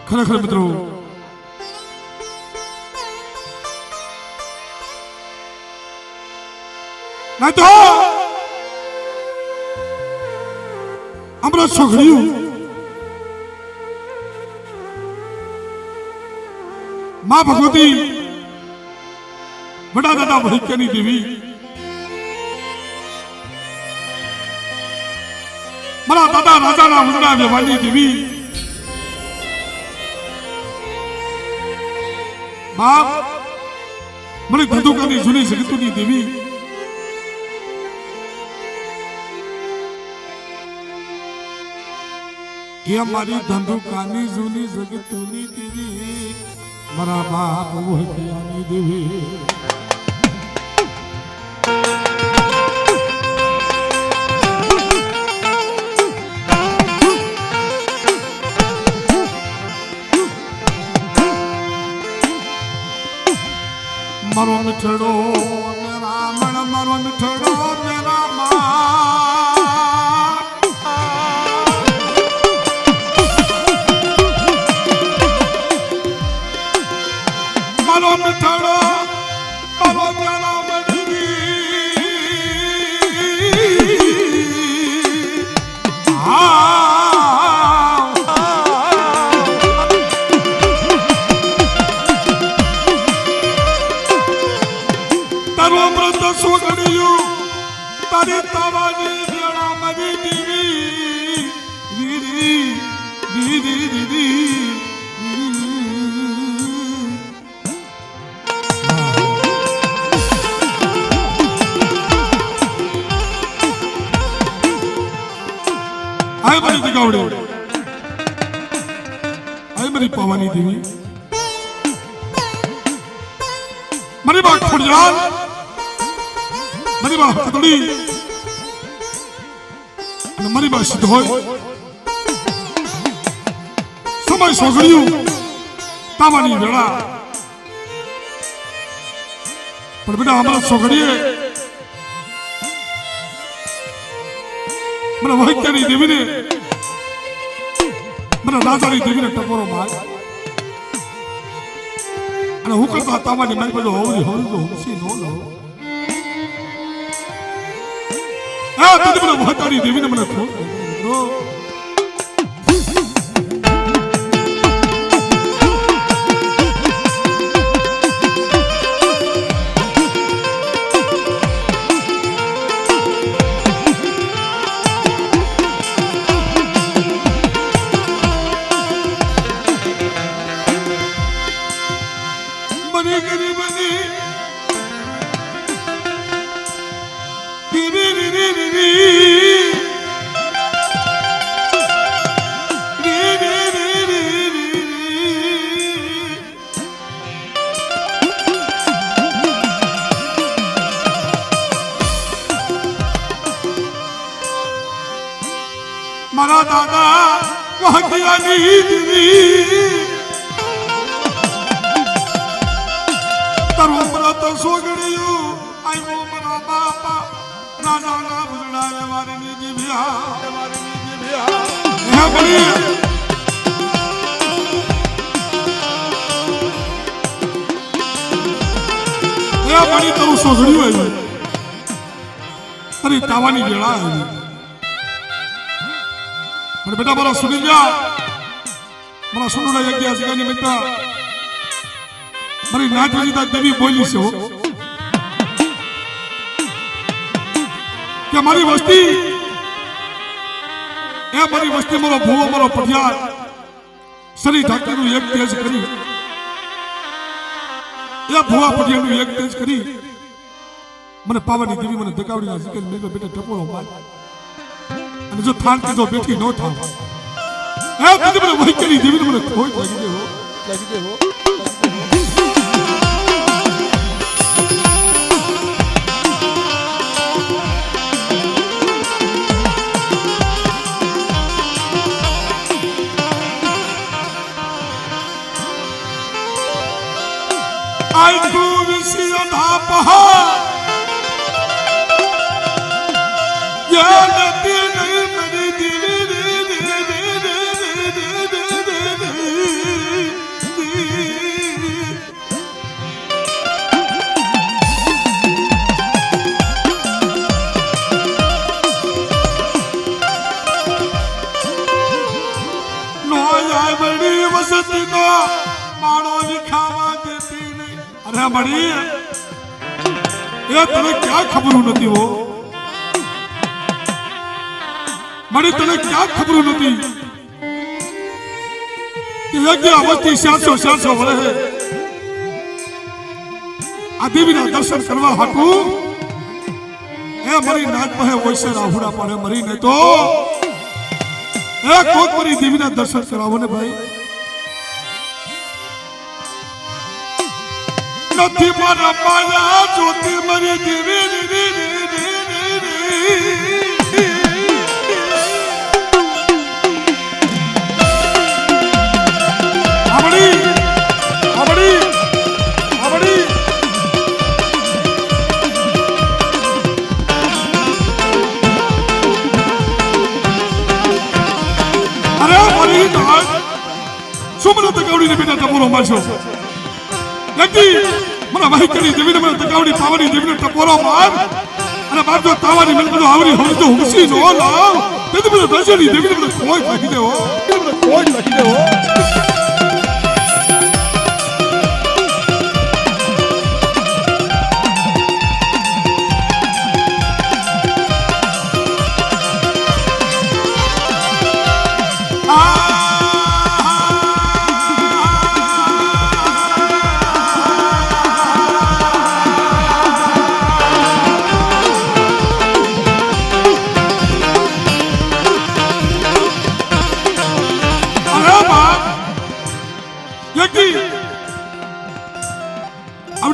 ખરેખર મિત્રો નહીં તો હમણાં છોકરીઓ માં ભગવતી બડા દાદા ભૈક્યની દેવી મારા દાદા રાજાના ઉજળા વ્યવહારની દેવી બાપ મને ધંધુકાની જૂની જગતુની દેવી એ મારી ધંધુકાની જૂની જગતુની દેવી મારા બાપ વહતિયાની દેવી મારો મીઠડો મેરા મણ મારો મીઠડો મેરા મારો મીઠડો મારો મેરા તારી તાવાની વેળા મરી દીવી દીદી દીદી દીદી આય મારી દિગાવડે આય મારી પાવાની દેવી મારી બા ખોડિયાલ મારી બા હતડી અને મારી બા સિદ્ધ હોય સમય સોગડ્યું તાવાની વેળા પણ બેટા હમણાં સોગડીએ મને વૈક્યની દેવીને મને રાજાની દેવીને ટકોરો માર અને હું કરતા તાવાની મારી બધું હોવી હોવી તો હુંસી ન લો તું મને વહતાની દેવીને મને ખોટ બની ગરી બની મારા દાદા વહતિયાની દેવી તારું વ્રત સોગડ્યું આવ્યો મારા બાપા રાજાના ભૂજડા વ્યવહારની દેવ્યા હે બની તારું સોગડ્યું આવ્યું તારી તાવાની વેળા આવી પણ બેટા મારા સુની ગયા મારા સુનુડા યજ્ઞ સિંહ નિમિત્ત મારી નાથજીતા દેવી બોલી છે કે મારી વસ્તી એ મારી વસ્તી મારો ભૂવો મારો પઠિયાર શરી ઠાકરનું એક તેજ કરી એ ભૂવા પઠિયારનું એક તેજ કરી મને પાવાની દેવી મને દકાવડીના સિકલ મેં બેટા ટપોળો માર અને જો થાન કીધો બેઠી ન થાવ એ કીધું મને વૈક્યની દેવીને મને ખોટ લાગી દેવો I do see on top of her. Yeah, सती तो माड़ो लिखावा देती नहीं। अरे मड़ी ये तने क्या खबर नहीं वो मड़ी तने क्या खबर नहीं कि यज्ञ अवस्थी 700 वर्ष है आदेवीना दर्शन करवा हाटू ए मरी नाच पे वैसे राहुड़ा पड़े मरी ने तो ए कोक मरी देवीना दर्शन करावो ने भाई नथी मारा माया ज्योति मरी देवी सुमन तकावड़ी ने बेटा टपोरो मारशो लगी मना भाई करी देवी ने मना तकावड़ी पावनी देवी ने टपोरो मार अरे बाप जो तावानी मिल बदो आवरी हो तो हुसी नो लाओ ते तो दर्शनी देवी ने कोई लगी दे हो कोई लगी दे हो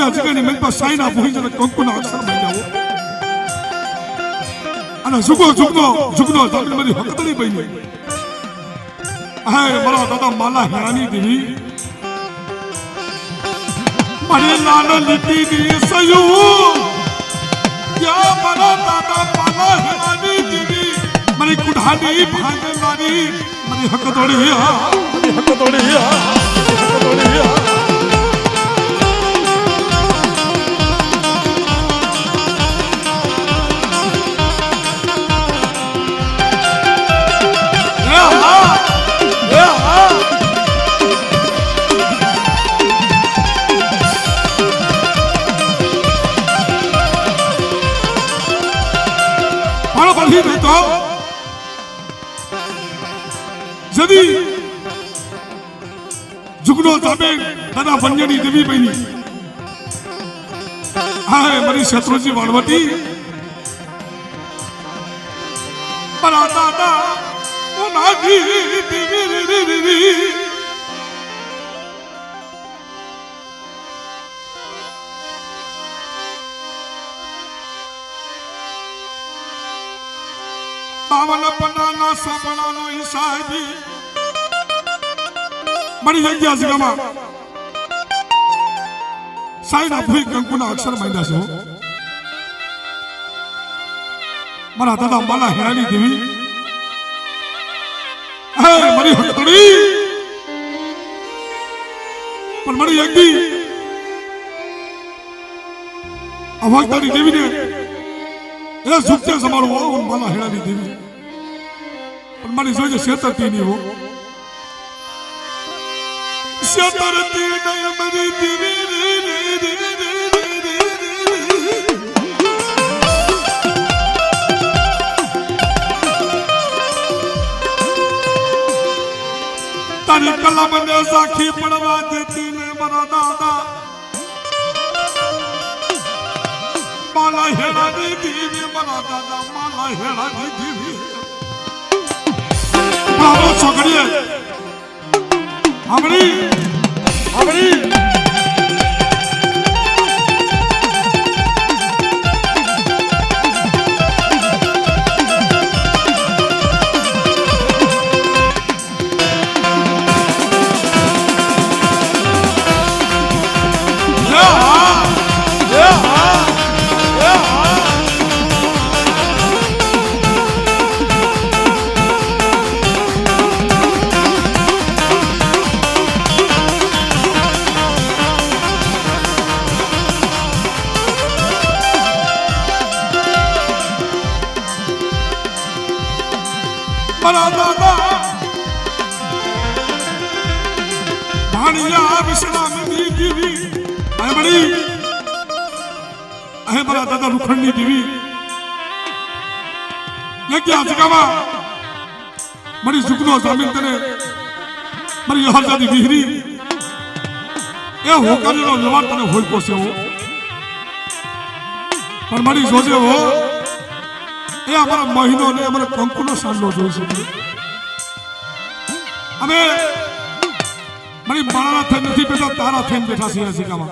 अजगानी मेरे पास साइन आप वही जरा कंकु ना अक्षर बन जाओ अना जुगनो तब मेरी हकतरी बनी हाय मरा दादा माला हैरानी देवी मरे लाल लिपि दी सयू क्या मरा दादा माला हैरानी देवी मरी कुढ़ानी भागे मारी मरी हकतरी है तो जदी जुगनो जाबे दादा बंजनी देवी बनी हाय मरी शत्रुजी वाणवती बड़ा दादा ओ नागी देवी बावन पन्ना सबड़ानो ईसाई मरी यज्ञ जगमा साइना भूई कंकुना अक्षर महिना से हो मरा दादा माला हैरानी देवी है मरी हकतड़ी पर मरी यज्ञ अवागतारी देवी ने ये सुखते समारो वो उन माला हैरानी देवी पर मारी जोजे शेतरती नहीं हो शेतरती नहीं मरी देवी तारी कलम ने साखी पढ़वा देती ने मरा दादा माला हैरानी देवी मरा दादा माला हैरानी देवी बाबा छोकरी है हमरी मरा दादा भाणिया विश्राम दी देवी अहे बड़ी अहे बड़ा दादा रुखंडी देवी ये क्या जगह मरी सुखनो जमीन तने मरी हर जाती बिहरी ये होकर नो जवान तने होई पोसे हो पर मरी सोचे हो ये हमारा महीनों ने हमारे कंकुनो सालो जोई सके हमें मरी मारा थे नहीं बेटा तारा थे बैठा सी ऐसी कामा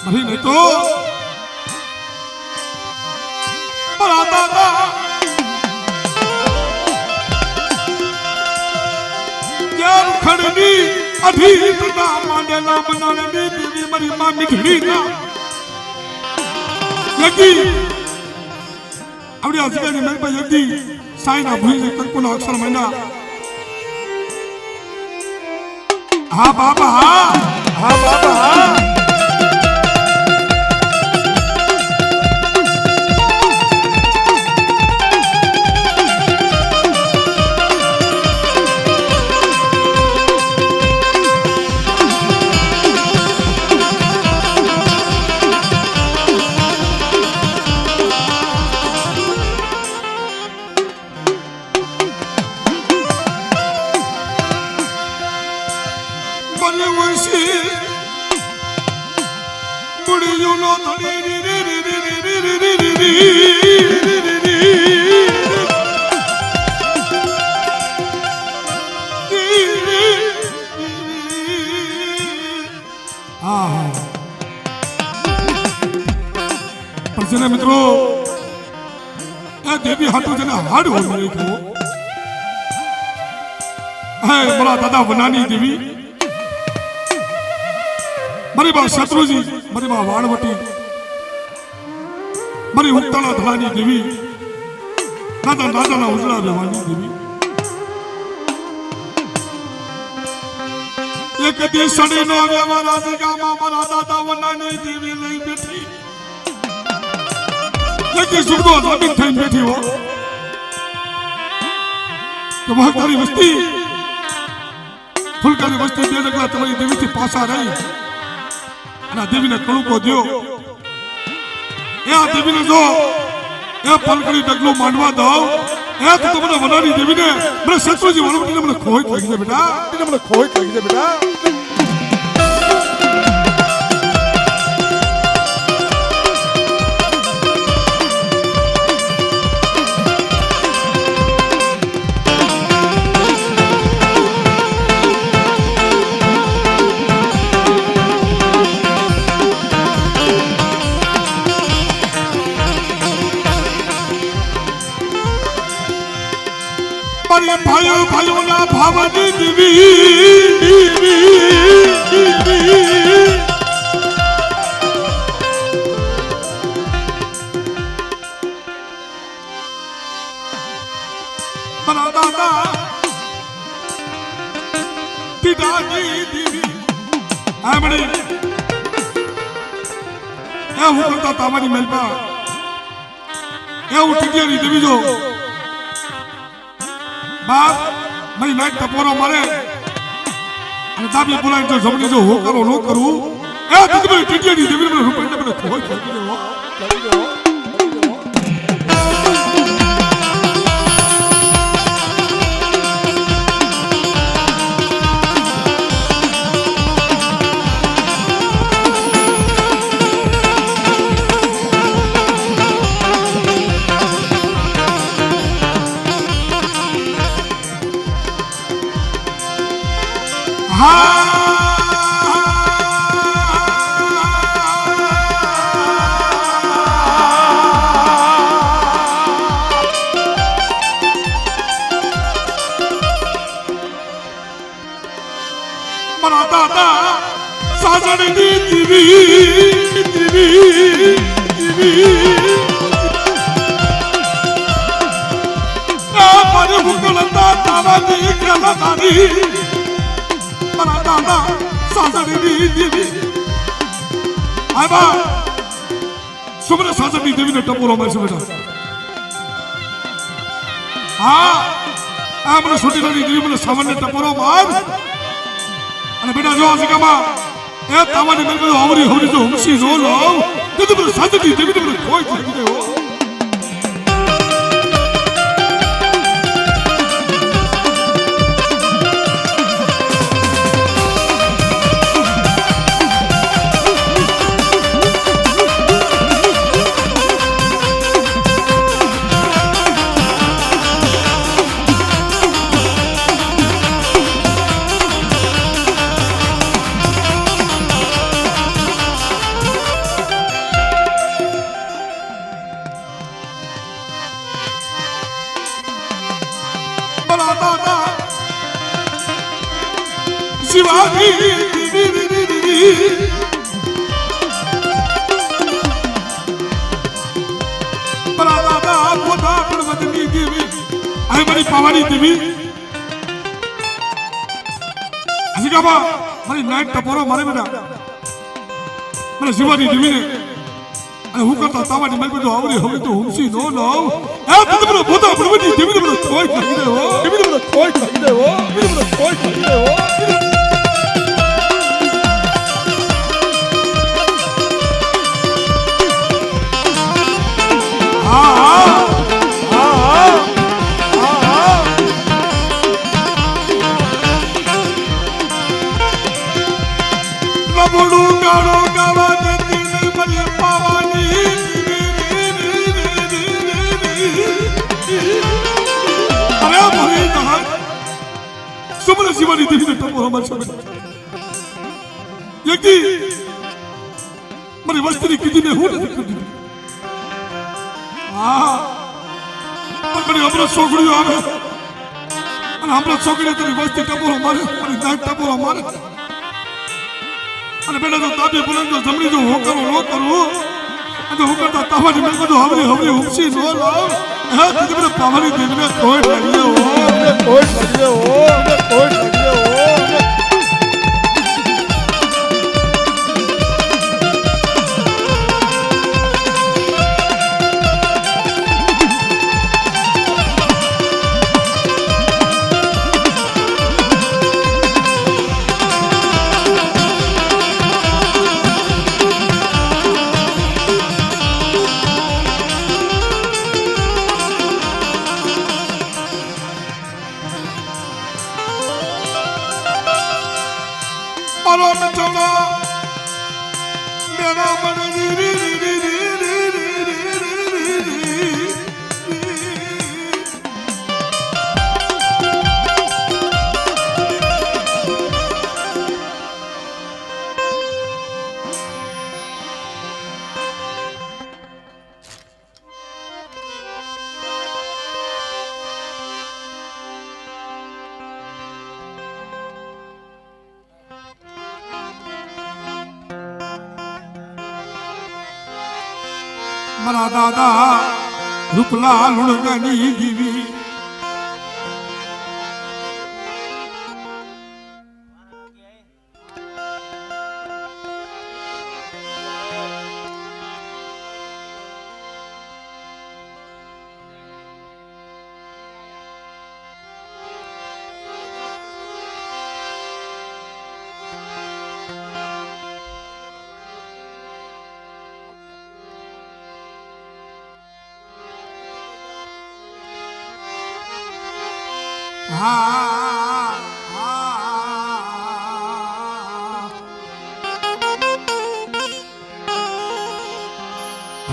मरी नहीं तो बड़ा दादा यार खड़नी अधीत ना मांडला बनाने देवी मरी मां मिठड़ी ना यकी अबड़ी आज के मेरे पे यकी साइन आप हुई तक को अक्षर महीना हाँ बाबा हाँ बाबा पर मित्रों देवी हाथों जना हाड हो रही को है बड़ा दादा बनानी देवी मरी बा शत्रुजी मरी बा वाणवटी मरी उत्तला धलानी देवी दादा दादा ना उजड़ा बेवानी देवी एक दी सड़ी नो व्यवहार दिगा मारा दादा बनानी देवी नहीं बैठी लेकिन सुखदो जमीन थई बैठी हो तो वह तारी वस्ती फुलकारी वस्ती दे लगला तुम्हारी देवी थी पासा रही अना देवी ने कणु को दियो या देवी ने जो या फुलकारी डगलो मांडवा दो या तो तुमने बनानी देवी ने मेरे शत्रु जी वालों ने मुझे खोई लगी दे बेटा भाइयों ना भावनी देवी बड़ा दादा पिताजी देवी है बड़ी ये वो करता तामानी मिलता ये वो टिकियारी देवी जो बाप मरी नाइट टपोरो मारे અને દાબી બોલાઈ જો જમણી જો હો કરો નો કરું એ તું ટીટીડી દેવી મને રૂપે મને ખોઈ ખોઈ દેવો सुमने सासनी देवी ने टपोरो में से बेटा हाँ આ મને છોટી નાની દેવી મને સામાન્ય ટપોરો માર અને બેટા જો આ જગામાં એ તાવાની મેલ બધું આવરી હવરી જો હુમસી નો લાવ તો મને શાંતિથી દેવી મને કોઈ લાગી દે હો શિવાજી બરા દાદા પોતા પડવતની દેવી આ મારી પાવાની દેવી અજિકાબા મારી નાઈટ ટપોરો મારે બેટા મને શિવાજી દેવીને અને હું કરતા તાવાની મેલ બધું આવરી હવે તો હુમસી નો લાવ આ તમને પોતા પડવતની દેવીને મને કોઈ લાગી દે હો દેવીને મને કોઈ લાગી દે હો દેવીને મને કોઈ લાગી દે હો શિવાની દેવીને ટપોરો મારશે યકી મારી વસ્તીની કીધીને હું નથી કરી હા પણ હમણાં છોકરીઓ આવે અને હમણાં છોકરીઓ તારી વસ્તી ટપોરો મારે મારી નાક ટપોરો મારે અને બેટા તો તાબી બોલે તો જમણી જો હું કરું નો કરું અને હું કરતા તાવાની મેં બધું હવરી હવરી હુમસી નો લાવ હા કીધી મને પાવાની દેવીને કોઈ લાગી હો કોઈ લાગી હો કોઈ લાગી મારા દાદા રૂપલા લુણગની દીવી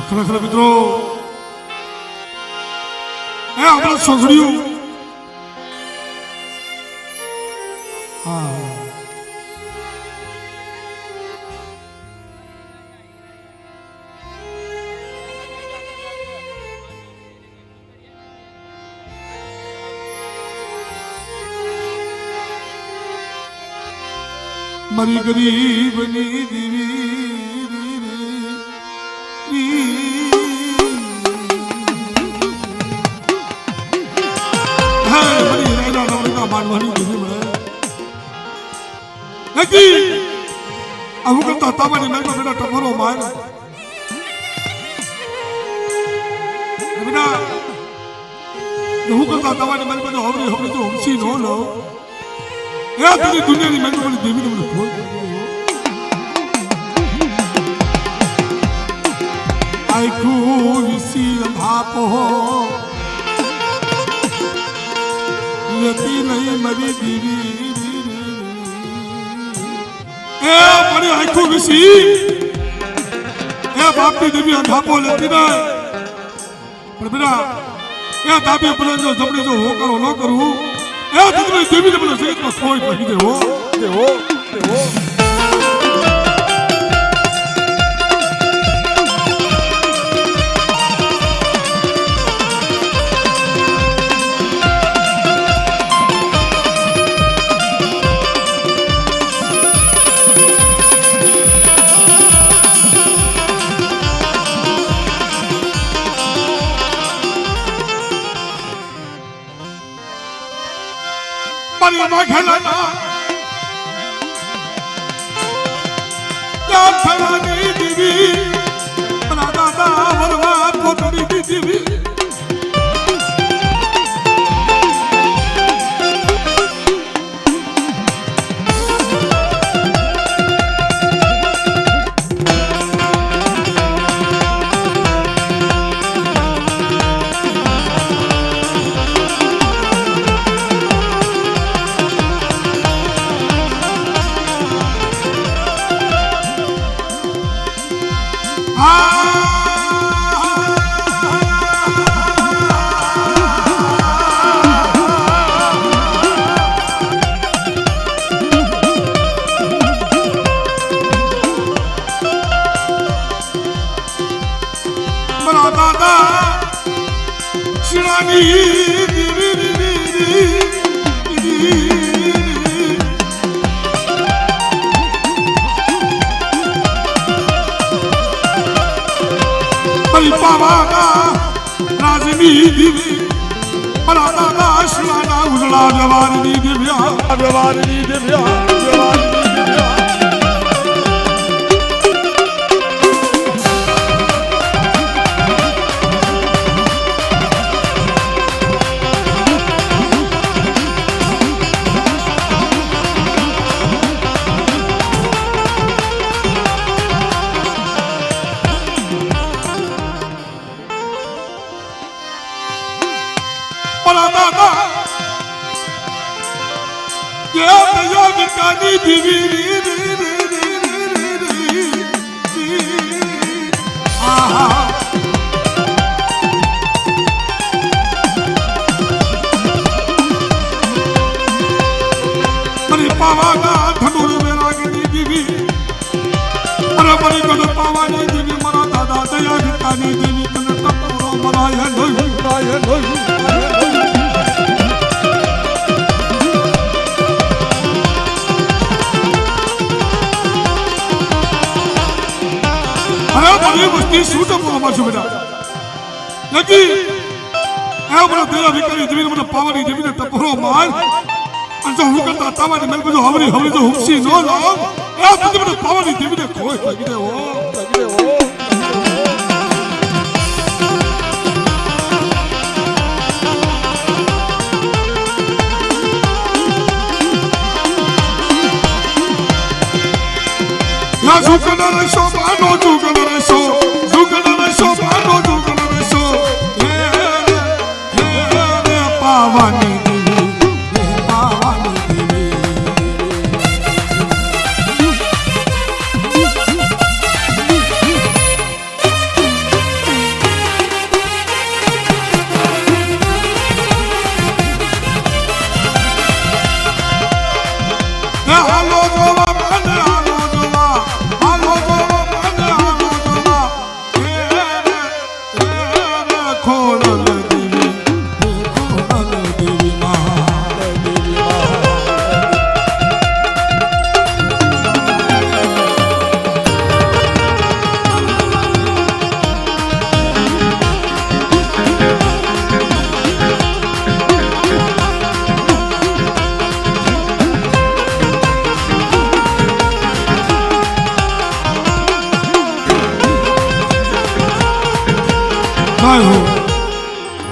ખરેખર મિત્રો એ આપણા છોકરીઓ મારી ગરીબની દીવી માનવાની દીધી મને નથી આવું કરતા તાવાની મેલમાં બેટા ટપોરો માર બેટા હું કરતા તમારી મારી બધું હવરી હવરી તો હમસી ન લો એ તારી દુનિયાની મારી મને દેવી મને ખોલ આખું વિસી ભાપો લેતી નહીં મારી દીવી એ મારી આખું વિસી એ બાપની દેવી ભાપો લેતી નહીં પણ બેટા એ દાબી પડે જો જમણી જો હોકારો ન કરું એ દીકરી દેવીને મને જગતમાં કોઈ કહી દે હો ખેલાના યાદ થવાની દીવી મારા દાદા વરવા પોતડી દીવી રાજની દીવી મારા દાદા શિવાના ઉજળા વ્યવહારની દિવ્યા વ્યવહારની દિવ્યા વ્યવહારની દિવ્યા પાવાની દેવી મારા દાદા દયા ગીતાની દેવી તને તપુરો મરાય વસ્તી શું ટપુરો મારશું બેટા નકી એ મને દયા વિકારી દેવી મને પાવાની દેવીને ટપુરો માર અને જો હું કરતા તાવાની મેલ બધું હવરી હવરી તો હુંસી ન લાવ એ તું મને પાવાની દેવીને કોઈ લાગી દે હો Zucchero de sopa, no zucchero de sopa, zucchero de sopa, no zucchero de sopa. Pavani devi, pavani devi. Hello, Goa, જય હો